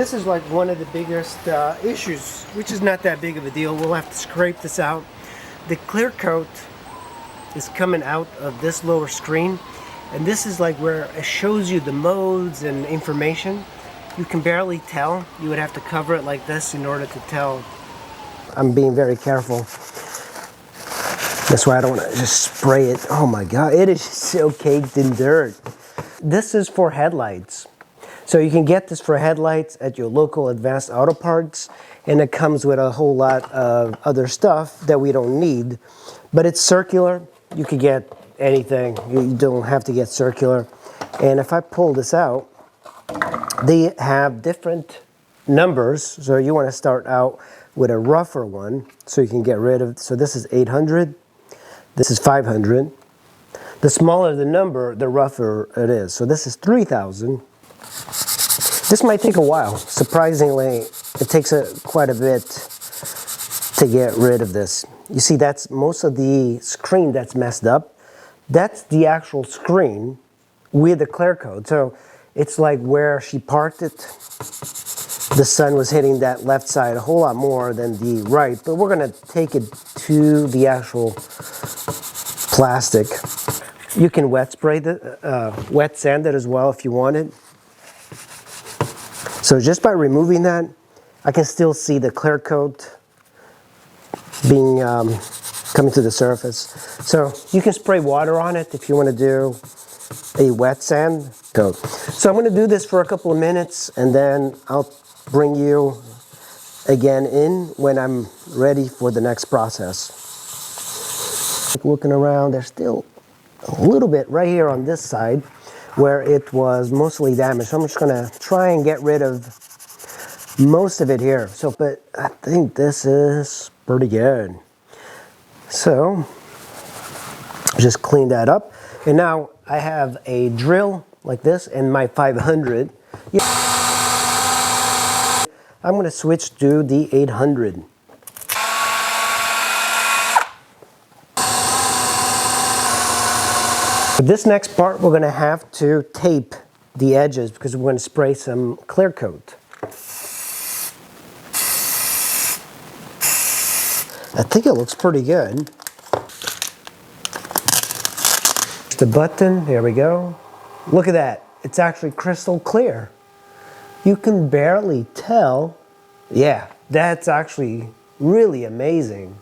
This is like one of the biggest issues, which is not that big of a deal. We'll have to scrape this out. The clear coat is coming out of this lower screen, and this is like where it shows you the modes and information. You can barely tell. You would have to cover it like this in order to tell. I'm being very careful. That's why I don't want to just spray it. Oh my God, it is so caked in dirt. This is for headlights. So you can get this for headlights at your local Advanced Auto Parts, and it comes with a whole lot of other stuff that we don't need. But it's circular. You could get anything. You don't have to get circular. And if I pull this out, they have different numbers. So you want to start out with a rougher one so you can get rid of. So this is 800. This is 500. The smaller the number, the rougher it is. So this is 3,000. This might take a while. Surprisingly, it takes quite a bit to get rid of this. You see, that's most of the screen that's messed up. That's the actual screen with the clear coat. So it's like where she parked it. The sun was hitting that left side a whole lot more than the right, but we're gonna take it to the actual plastic. You can wet spray wet sand it as well if you wanted. So just by removing that, I can still see the clear coat being coming to the surface. So you can spray water on it if you want to do a wet sand coat. So I'm going to do this for a couple of minutes, and then I'll bring you again in when I'm ready for the next process. Looking around, there's still a little bit right here on this side where it was mostly damaged. So I'm just gonna try and get rid of most of it here. So, but I think this is pretty good. So just clean that up. And now I have a drill like this and my 500. I'm gonna switch to the 800. For this next part, we're going to have to tape the edges because we're going to spray some clear coat. I think it looks pretty good. The button, there we go. Look at that. It's actually crystal clear. You can barely tell. Yeah, that's actually really amazing.